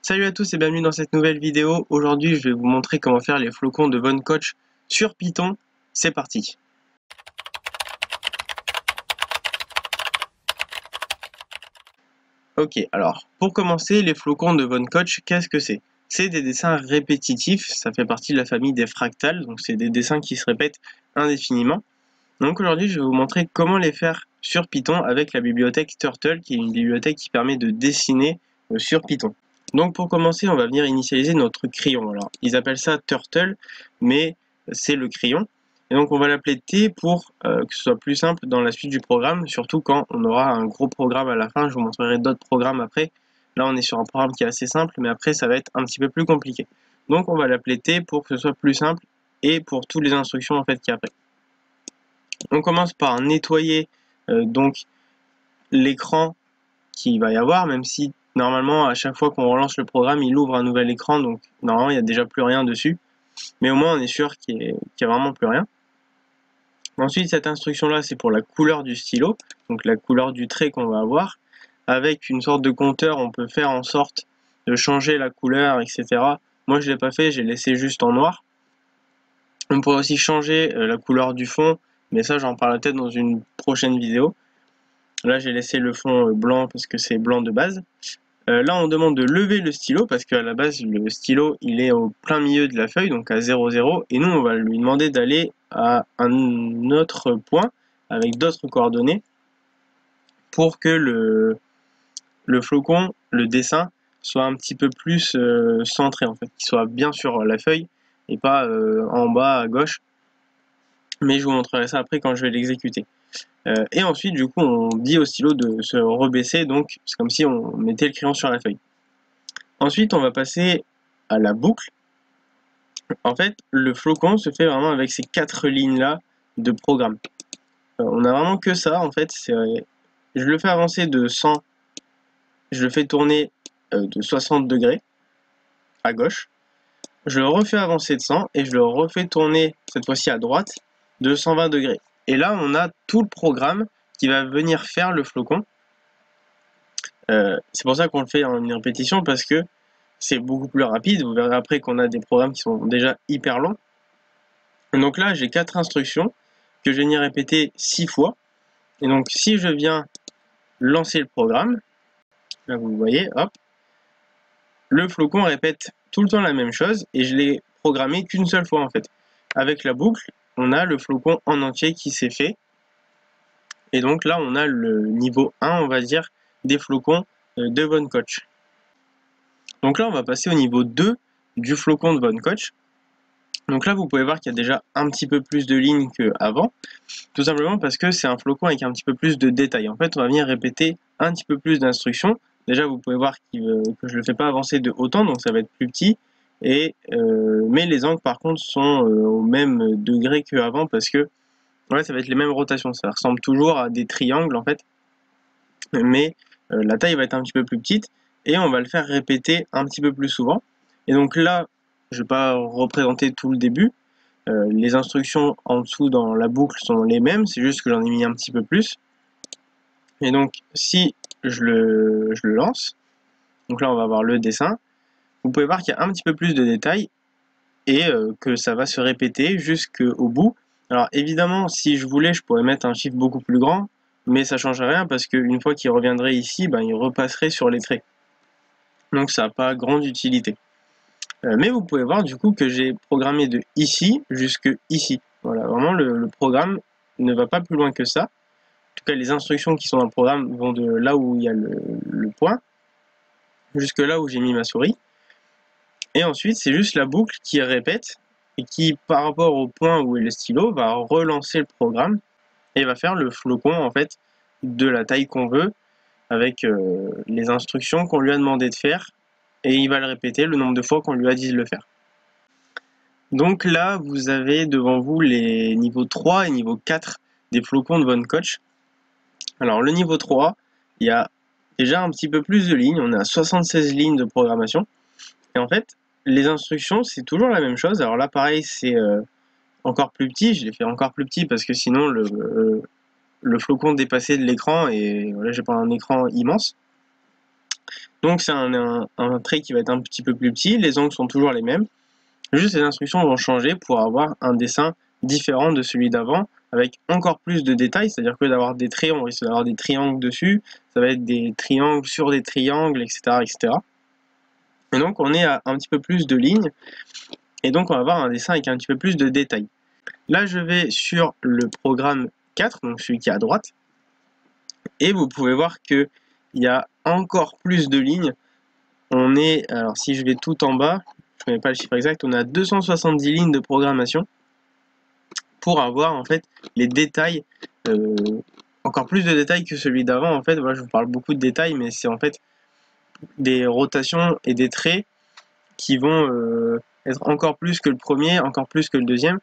Salut à tous et bienvenue dans cette nouvelle vidéo. Aujourd'hui, je vais vous montrer comment faire les flocons de Von Koch sur Python. C'est parti. Ok, alors pour commencer, les flocons de Von Koch, qu'est-ce que c'est? C'est des dessins répétitifs, ça fait partie de la famille des fractales, donc c'est des dessins qui se répètent indéfiniment. Donc aujourd'hui, je vais vous montrer comment les faire sur Python avec la bibliothèque Turtle, qui est une bibliothèque qui permet de dessiner sur Python. Donc pour commencer, on va venir initialiser notre crayon. Alors, ils appellent ça Turtle, mais c'est le crayon. Et donc on va l'appeler T pour que ce soit plus simple dans la suite du programme, surtout quand on aura un gros programme à la fin. Je vous montrerai d'autres programmes après. Là, on est sur un programme qui est assez simple, mais après, ça va être un petit peu plus compliqué. Donc on va l'appeler T pour que ce soit plus simple et pour toutes les instructions en fait qu'il y a après. On commence par nettoyer donc l'écran qu'il va y avoir, même si normalement à chaque fois qu'on relance le programme, il ouvre un nouvel écran, donc normalement il n'y a déjà plus rien dessus. Mais au moins on est sûr qu'il n'y a vraiment plus rien. Ensuite, cette instruction-là, c'est pour la couleur du stylo, donc la couleur du trait qu'on va avoir. Avec une sorte de compteur, on peut faire en sorte de changer la couleur, etc. Moi, je ne l'ai pas fait, j'ai laissé juste en noir. On pourrait aussi changer la couleur du fond, mais ça, j'en parlerai peut-être dans une prochaine vidéo. Là, j'ai laissé le fond blanc parce que c'est blanc de base. Là, on demande de lever le stylo parce qu'à la base, le stylo, il est au plein milieu de la feuille, donc à 0, 0. Et nous, on va lui demander d'aller à un autre point avec d'autres coordonnées pour que le flocon, le dessin, soit un petit peu plus centré, en fait, qu'il soit bien sur la feuille et pas en bas à gauche. Mais je vous montrerai ça après quand je vais l'exécuter. Et ensuite, du coup, on dit au stylo de se rebaisser, donc c'est comme si on mettait le crayon sur la feuille. Ensuite, on va passer à la boucle. En fait, le flocon se fait vraiment avec ces 4 lignes-là de programme. On a vraiment que ça, en fait. Je le fais avancer de 100, je le fais tourner de 60 degrés à gauche. Je le refais avancer de 100 et je le refais tourner, cette fois-ci à droite, de 120 degrés. Et là, on a tout le programme qui va venir faire le flocon. C'est pour ça qu'on le fait en une répétition, parce que c'est beaucoup plus rapide. Vous verrez après qu'on a des programmes qui sont déjà hyper longs. Donc là, j'ai 4 instructions que je vais venir répéter 6 fois. Et donc, si je viens lancer le programme, là vous voyez, hop, le flocon répète tout le temps la même chose et je l'ai programmé qu'une seule fois en fait. Avec la boucle, on a le flocon en entier qui s'est fait. Et donc là, on a le niveau 1, on va dire, des flocons de Von Koch. Donc là, on va passer au niveau 2 du flocon de Von Koch. Donc là, vous pouvez voir qu'il y a déjà un petit peu plus de lignes qu'avant, tout simplement parce que c'est un flocon avec un petit peu plus de détails. En fait, on va venir répéter un petit peu plus d'instructions. Déjà, vous pouvez voir que je ne le fais pas avancer de autant, donc ça va être plus petit. Mais les angles, par contre, sont au même degré qu'avant, parce que ouais, ça va être les mêmes rotations. Ça ressemble toujours à des triangles, en fait. Mais la taille va être un petit peu plus petite, et on va le faire répéter un petit peu plus souvent. Et donc là, je ne vais pas représenter tout le début. Les instructions en dessous dans la boucle sont les mêmes, c'est juste que j'en ai mis un petit peu plus. Et donc, si je le lance, donc là on va avoir le dessin, vous pouvez voir qu'il y a un petit peu plus de détails et que ça va se répéter jusqu'au bout. Alors évidemment, si je voulais, je pourrais mettre un chiffre beaucoup plus grand, mais ça ne change rien parce qu'une fois qu'il reviendrait ici, ben, il repasserait sur les traits. Donc ça n'a pas grande utilité. Mais vous pouvez voir du coup que j'ai programmé de ici jusque ici. Voilà, vraiment le programme ne va pas plus loin que ça. En tout cas, les instructions qui sont dans le programme vont de là où il y a le point jusque là où j'ai mis ma souris. Et ensuite, c'est juste la boucle qui répète et qui, par rapport au point où est le stylo, va relancer le programme et va faire le flocon en fait de la taille qu'on veut avec les instructions qu'on lui a demandé de faire, et il va le répéter le nombre de fois qu'on lui a dit de le faire. Donc là, vous avez devant vous les niveaux 3 et niveau 4 des flocons de Von Koch. Alors le niveau 3, il y a déjà un petit peu plus de lignes, on est à 76 lignes de programmation. Et en fait, les instructions, c'est toujours la même chose. Alors là, pareil, c'est encore plus petit, je l'ai fait encore plus petit parce que sinon le flocon dépassait de l'écran et voilà, j'ai pas un écran immense. Donc c'est un trait qui va être un petit peu plus petit, les angles sont toujours les mêmes, juste les instructions vont changer pour avoir un dessin différent de celui d'avant, avec encore plus de détails, c'est-à-dire que d'avoir des traits, on risque d'avoir des triangles dessus, ça va être des triangles sur des triangles, etc. etc. Et donc on est à un petit peu plus de lignes, et donc on va avoir un dessin avec un petit peu plus de détails. Là je vais sur le programme 4, donc celui qui est à droite, et vous pouvez voir qu'il y a encore plus de lignes. On est, alors si je vais tout en bas, je ne connais pas le chiffre exact, on a 270 lignes de programmation pour avoir en fait les détails, encore plus de détails que celui d'avant. En fait, voilà, je vous parle beaucoup de détails, mais c'est en fait des rotations et des traits qui vont être encore plus que le premier, encore plus que le deuxième.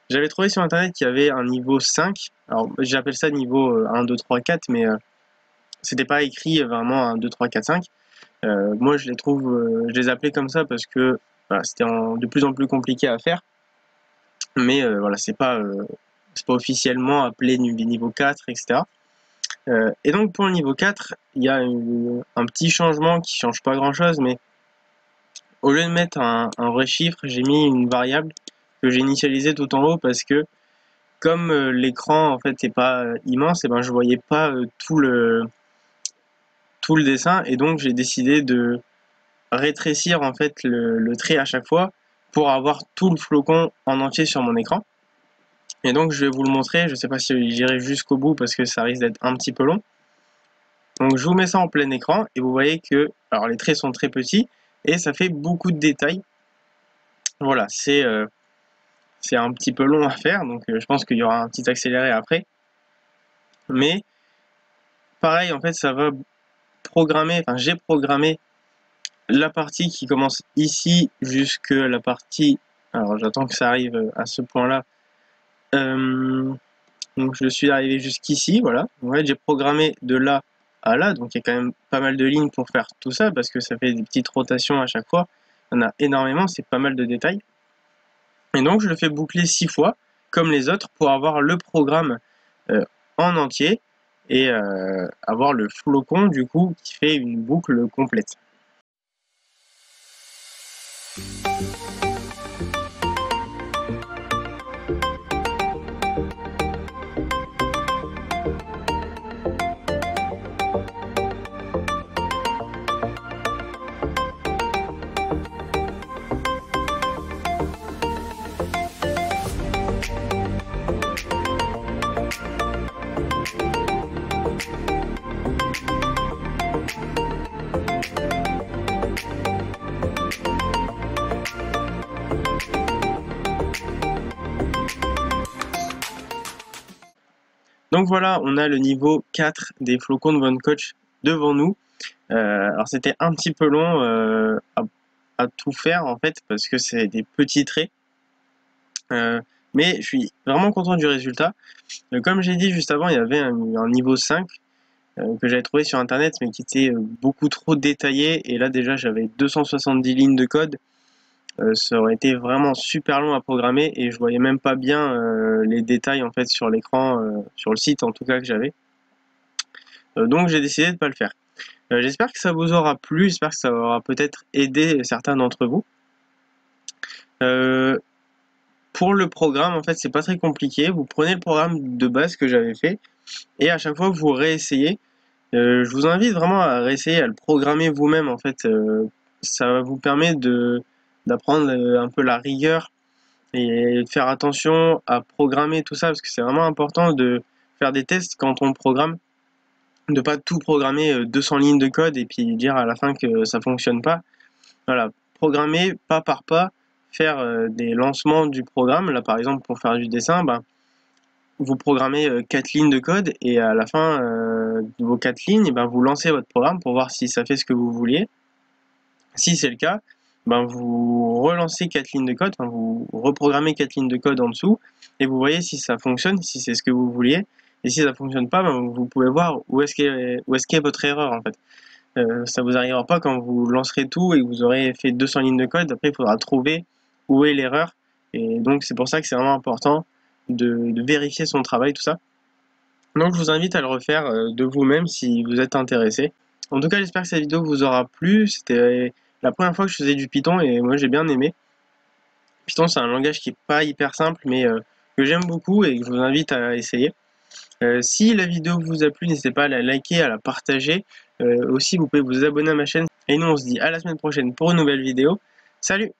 J'avais trouvé sur internet qu'il y avait un niveau 5, alors j'appelle ça niveau 1, 2, 3, 4, mais c'était pas écrit vraiment 1, 2, 3, 4, 5. Moi je les trouve, je les appelais comme ça parce que voilà, c'était de plus en plus compliqué à faire, mais voilà, c'est pas officiellement appelé niveau 4, etc. Et donc pour le niveau 4, il y a un petit changement qui change pas grand chose, mais au lieu de mettre un vrai chiffre, j'ai mis une variable que j'ai initialisée tout en haut parce que comme l'écran en fait n'est pas immense, et ben je voyais pas tout le dessin, et donc j'ai décidé de rétrécir en fait le trait à chaque fois pour avoir tout le flocon en entier sur mon écran. Et donc je vais vous le montrer, je sais pas si j'irai jusqu'au bout parce que ça risque d'être un petit peu long. Donc je vous mets ça en plein écran et vous voyez que alors les traits sont très petits et ça fait beaucoup de détails. Voilà, c'est un petit peu long à faire, donc je pense qu'il y aura un petit accéléré après. Mais pareil, en fait, ça va programmer, enfin j'ai programmé la partie qui commence ici jusque la partie, alors j'attends que ça arrive à ce point-là. Donc je suis arrivé jusqu'ici, voilà. En fait, j'ai programmé de là à là, donc il y a quand même pas mal de lignes pour faire tout ça, parce que ça fait des petites rotations à chaque fois. Il y en a énormément, c'est pas mal de détails. Et donc je le fais boucler 6 fois, comme les autres, pour avoir le programme en entier, et avoir le flocon, du coup, qui fait une boucle complète. Donc voilà, on a le niveau 4 des flocons de Von Koch devant nous. Alors c'était un petit peu long à tout faire en fait, parce que c'est des petits traits. Mais je suis vraiment content du résultat. Comme j'ai dit juste avant, il y avait un niveau 5 que j'avais trouvé sur internet, mais qui était beaucoup trop détaillé. Et là déjà j'avais 270 lignes de code. Ça aurait été vraiment super long à programmer et je voyais même pas bien les détails en fait sur l'écran, sur le site en tout cas que j'avais. Donc j'ai décidé de pas le faire. J'espère que ça vous aura plu, j'espère que ça aura peut-être aidé certains d'entre vous. Pour le programme, en fait, c'est pas très compliqué. Vous prenez le programme de base que j'avais fait et à chaque fois vous réessayez. Je vous invite vraiment à réessayer, à le programmer vous-même. En fait, ça vous permet d'apprendre un peu la rigueur et de faire attention à programmer tout ça parce que c'est vraiment important de faire des tests quand on programme, de pas tout programmer 200 lignes de code et puis dire à la fin que ça fonctionne pas. Voilà, programmer pas par pas, faire des lancements du programme. Là par exemple pour faire du dessin, vous programmez 4 lignes de code et à la fin de vos 4 lignes, vous lancez votre programme pour voir si ça fait ce que vous vouliez. Si c'est le cas, vous relancez 4 lignes de code, vous reprogrammez 4 lignes de code en dessous et vous voyez si ça fonctionne, si c'est ce que vous vouliez. Et si ça fonctionne pas, vous pouvez voir où est-ce qu'est votre erreur en fait. Ça vous arrivera pas quand vous lancerez tout et que vous aurez fait 200 lignes de code. Après, il faudra trouver où est l'erreur. Et donc, c'est pour ça que c'est vraiment important de vérifier son travail, tout ça. Donc, je vous invite à le refaire de vous-même si vous êtes intéressé. En tout cas, j'espère que cette vidéo vous aura plu. C'était la première fois que je faisais du Python et moi j'ai bien aimé. Python, c'est un langage qui est pas hyper simple, mais que j'aime beaucoup et que je vous invite à essayer. Si la vidéo vous a plu, n'hésitez pas à la liker, à la partager. Aussi, vous pouvez vous abonner à ma chaîne. Et nous, on se dit à la semaine prochaine pour une nouvelle vidéo. Salut!